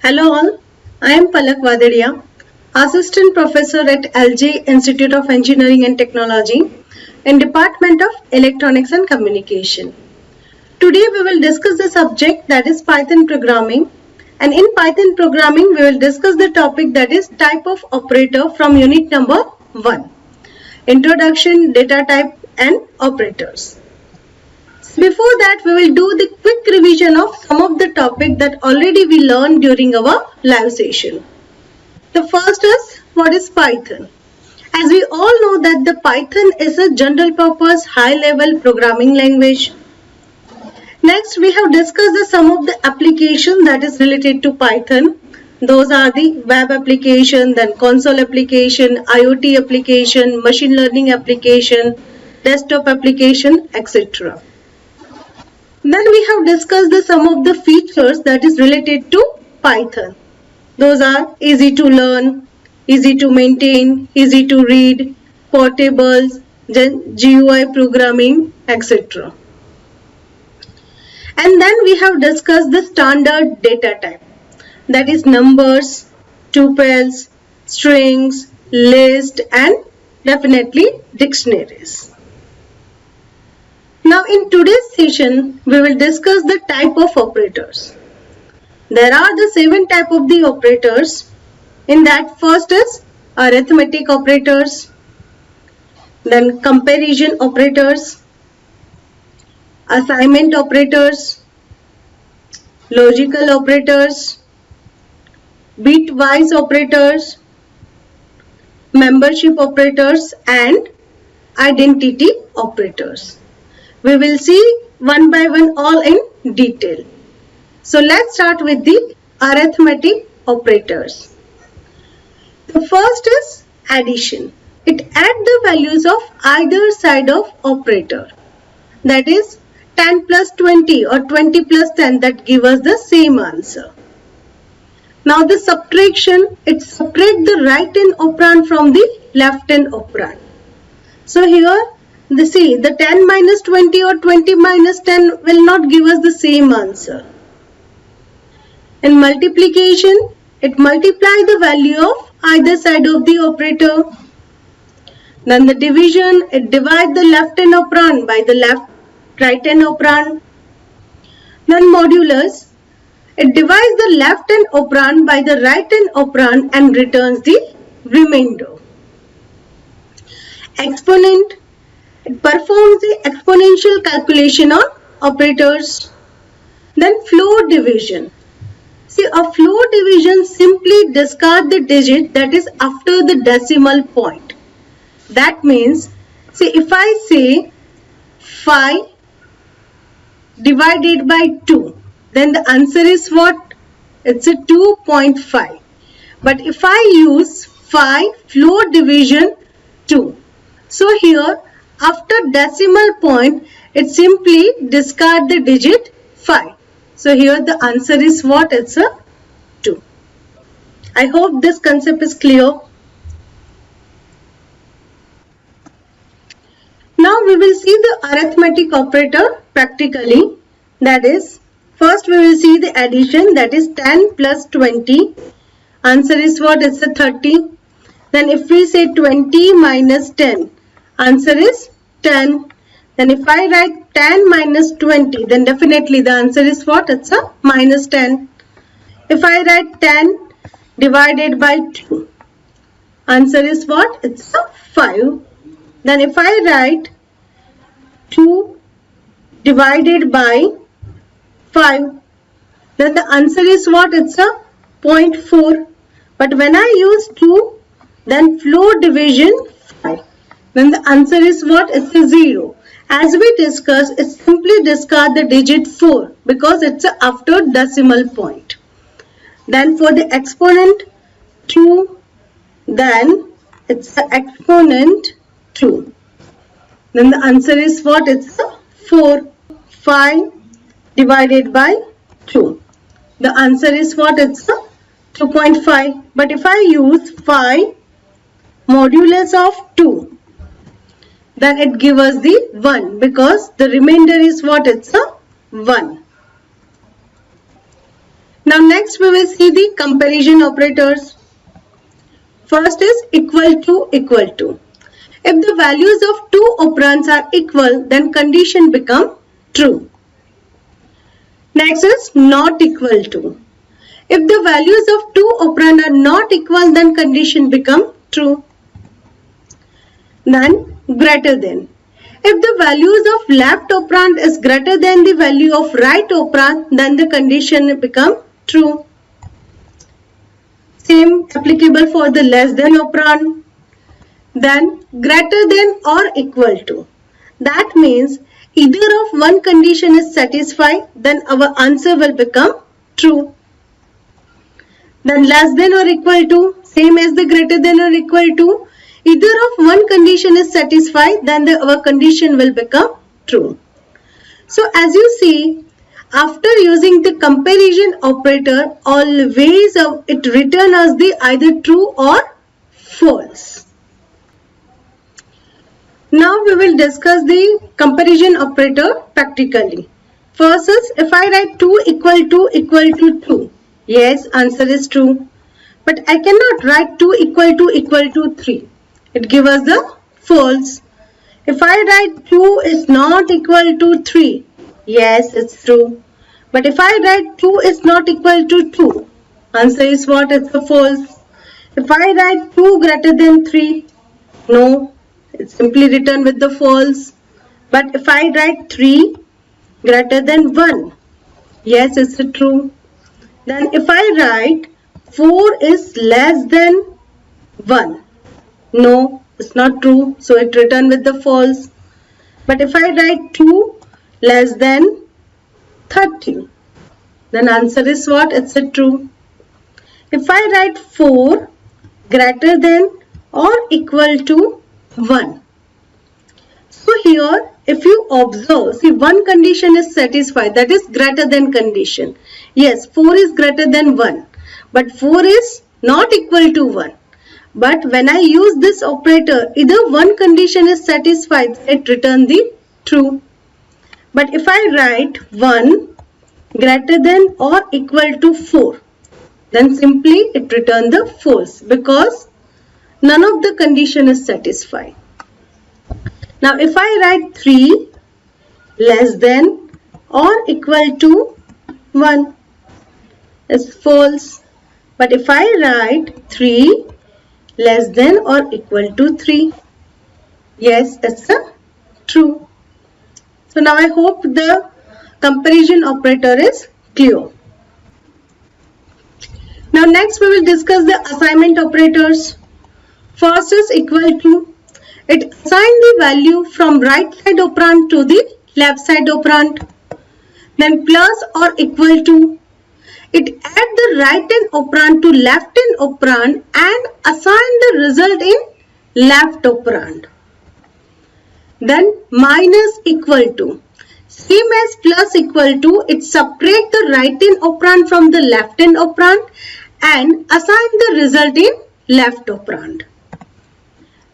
Hello all, I am Palak Vadadia, Assistant Professor at LG Institute of Engineering and Technology in Department of Electronics and Communication. Today we will discuss the subject that is Python programming, and in Python programming we will discuss the topic that is type of operator from unit number 1, Introduction, Data Type and Operators. Before that, we will do the quick revision of some of the topic that already we learned during our live session. The first is, what is Python? As we all know that the Python is a general purpose high level programming language. Next, we have discussed some of the application that is related to Python. Those are the web application, then console application, IoT application, machine learning application, desktop application, etc. Then we have discussed some of the features that is related to Python. Those are easy to learn, easy to maintain, easy to read, portables, GUI programming, etc. And then we have discussed the standard data type, that is numbers, tuples, strings, list and definitely dictionaries. Now in today's session, we will discuss the type of operators. There are the 7 types of the operators. In that, first is arithmetic operators, then comparison operators, assignment operators, logical operators, bitwise operators, membership operators and identity operators. We will see one by one all in detail. So let's start with the arithmetic operators. The first is addition. It adds the values of either side of operator. That is 10 plus 20 or 20 plus 10 that give us the same answer. Now the subtraction, it subtract the right hand operand from the left hand operand. So here the 10 minus 20 or 20 minus 10 will not give us the same answer. In multiplication, it multiplies the value of either side of the operator. Then the division, it divides the left hand operand by the right hand operand. Then modulus, it divides the left hand operand by the right hand operand and returns the remainder. Exponent, it performs the exponential calculation on operators. Then floor division. See, a floor division simply discard the digit that is after the decimal point. That means, see, if I say 5 divided by 2, then the answer is what? It's a 2.5. But if I use 5 floor division 2, so here after decimal point, it simply discard the digit 5. So here the answer is what? It's a 2. I hope this concept is clear. Now we will see the arithmetic operator practically. That is, first we will see the addition, that is 10 plus 20. Answer is what? It's a 30. Then if we say 20 minus 10, answer is 10. Then if I write 10 minus 20, then definitely the answer is what? It's a minus 10. If I write 10 divided by 2, answer is what? It's a 5. Then if I write 2 divided by 5, then the answer is what? It's a 0.4. But when I use 2, then floor division 5. Then the answer is what? It's a 0. As we discussed, it simply discard the digit 4 because it's a after decimal point. Then for the exponent 2, then it's the exponent 2. Then the answer is what? It's a 4. 5 divided by 2. The answer is what? It's a 2.5. But if I use 5 modulus of 2, then it gives us the 1 because the remainder is what? It's a 1. Now next we will see the comparison operators. First is equal to equal to. If the values of two operands are equal, then condition become true. Next is not equal to. If the values of two operands are not equal, then condition become true. Then greater than. If the values of left operand is greater than the value of right operand, then the condition become true. Same applicable for the less than operand. Then greater than or equal to. That means either of one condition is satisfied, then our answer will become true. Then less than or equal to, same as the greater than or equal to. Either of one condition is satisfied, then our condition will become true. So as you see, after using the comparison operator, always it returns us the either true or false. Now we will discuss the comparison operator practically. First is if I write 2 equal to 2. Yes, answer is true. But I cannot write 2 equal to 3. It gives us the false. If I write 2 is not equal to 3. Yes, it's true. But if I write 2 is not equal to 2. Answer is what? It's a false. If I write 2 greater than 3. No. It's simply written with the false. But if I write 3 greater than 1. Yes, it's a true. Then if I write 4 is less than 1. No, it's not true. So it written with the false. But if I write 2 less than 30. Then answer is what? It's a true. If I write 4 greater than or equal to 1. So here if you observe, see one condition is satisfied, that is greater than condition. Yes, 4 is greater than 1, but 4 is not equal to 1. But when I use this operator, either one condition is satisfied, it returns the true. But if I write 1 greater than or equal to 4, then simply it returns the false because none of the condition is satisfied. Now if I write 3 less than or equal to 1, it's false. But if I write 3 less than or equal to 3, yes, it's a true. So now I hope the comparison operator is clear. Now next we will discuss the assignment operators. First is equal to. It assigns the value from right side operand to the left side operand. Then plus or equal to. It adds the right hand operand to left hand operand and assign the result in left operand. Then minus equal to. Same as plus equal to, it separates the right hand operand from the left hand operand and assign the result in left operand.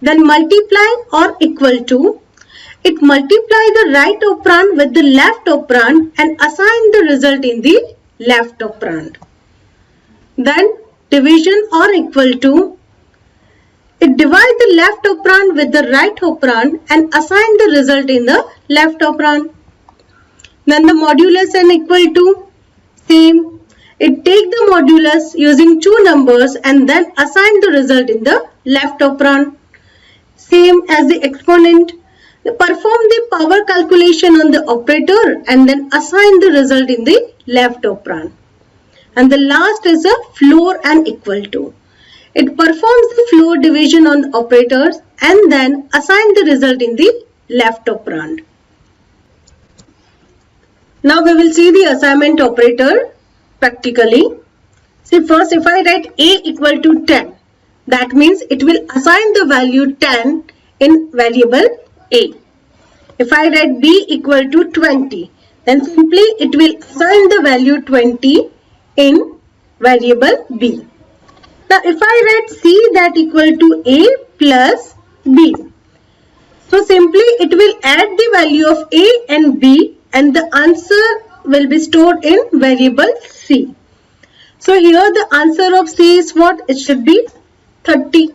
Then multiply or equal to. It multiply the right operand with the left operand and assign the result in the left operand. Then division or equal to. It divides the left operand with the right operand and assign the result in the left operand. Then the modulus and equal to. Same. It take the modulus using two numbers and then assign the result in the left operand. Same as the exponent. Perform the power calculation on the operator and then assign the result in the left operand. And the last is a floor and equal to. It performs the floor division on the operators and then assign the result in the left operand. Now we will see the assignment operator practically. See, first if I write A equal to 10, that means it will assign the value 10 in variable A. If I write B equal to 20, then simply it will assign the value 20 in variable B. Now if I write C that equal to A plus B, so simply it will add the value of A and B and the answer will be stored in variable C. So here the answer of C is what? It should be 30.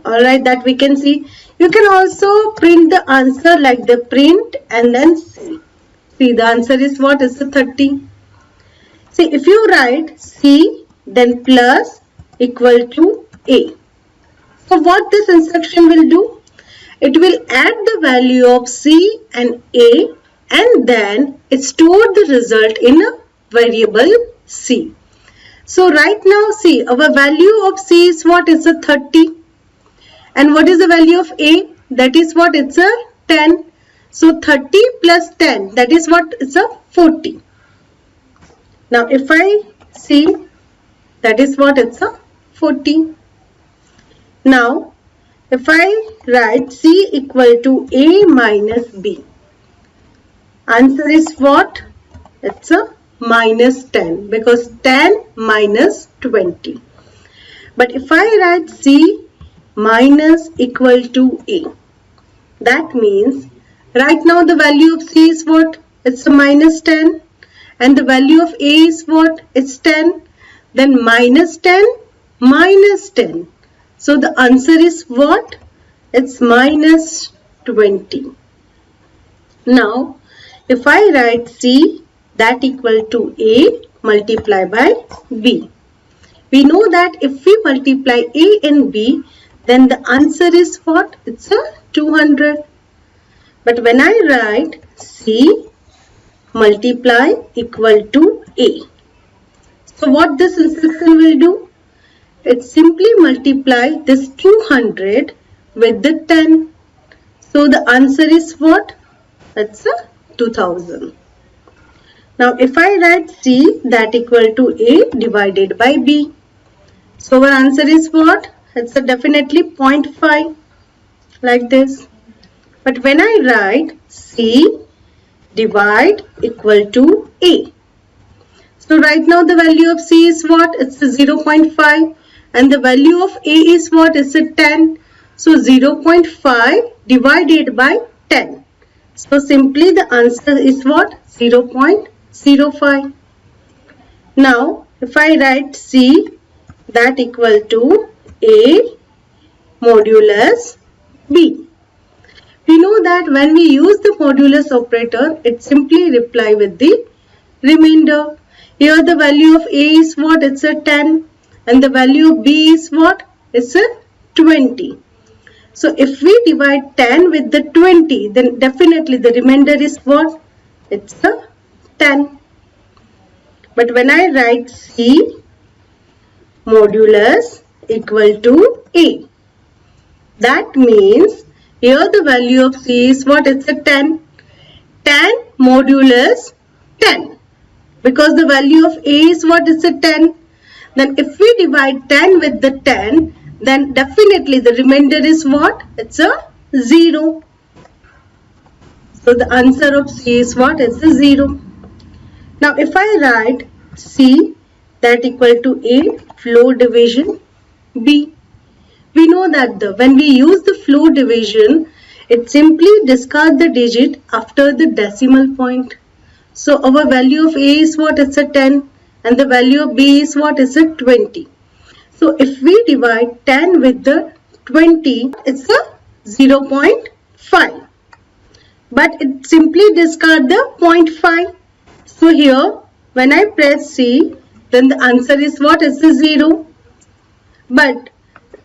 Alright, that we can see. You can also print the answer like the print and then see. See, the answer is what? It's 30. See, if you write C then plus equal to A. So what this instruction will do? It will add the value of C and A and then it stored the result in a variable C. So right now see, our value of C is what? It's a 30. And what is the value of A? That is what? It's a 10. So 30 plus 10, that is what? It's a 40. Now if I see, that is what? It's a 40. Now if I write C equal to A minus B, answer is what? It's a minus 10 because 10 minus 20. But if I write C minus equal to A, that means right now the value of C is what? It's a minus 10 and the value of A is what? It's 10. Then minus 10 minus 10. So the answer is what? It's minus 20. Now if I write C that equal to A multiply by B. We know that if we multiply A and B, then the answer is what? It's a 200. But when I write C multiply equal to A, so what this instruction will do? It simply multiply this 200 with the 10. So the answer is what? It's a 2000. Now if I write C that equal to A divided by B, so our answer is what? It's a definitely 0.5 like this. But when I write C divide equal to A, so right now the value of C is what? It's a 0.5 and the value of A is what? It's a 10. So 0.5 divided by 10. So simply the answer is what? 0.05. Now if I write C that equal to A modulus B. We know that when we use the modulus operator, it simply reply with the remainder. Here the value of A is what? It's a 10 and the value of B is what? It's a 20. So if we divide 10 with the 20, then definitely the remainder is what? It's a 10. But when I write C modulus equal to A, that means here the value of C is what? It's a 10. 10 modulus 10. Because the value of A is what? It's a 10. Then if we divide 10 with the 10, then definitely the remainder is what? It's a 0. So the answer of C is what? It's a 0. Now if I write C that equal to A floor division B, we know that when we use the floor division, it simply discards the digit after the decimal point. So our value of A is what? It's a 10 and the value of B is what? It's a 20. So if we divide 10 with the 20, it's a 0.5. But it simply discards the 0.5. So here when I press C, then the answer is what? It's a 0. But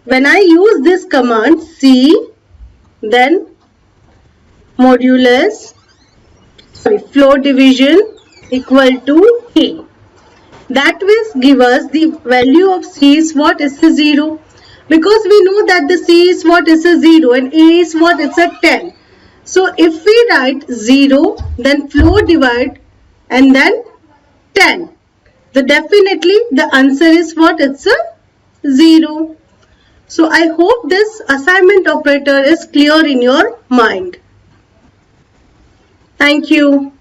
when I use this command C, then modulus, floor division equal to A, that will give us the value of C is what? Is a 0. Because we know that the C is what? Is a 0 and A is what? It's a 10. So if we write 0, then floor divide and then 10, then definitely the answer is what? It's a 0. So I hope this assignment operator is clear in your mind. Thank you.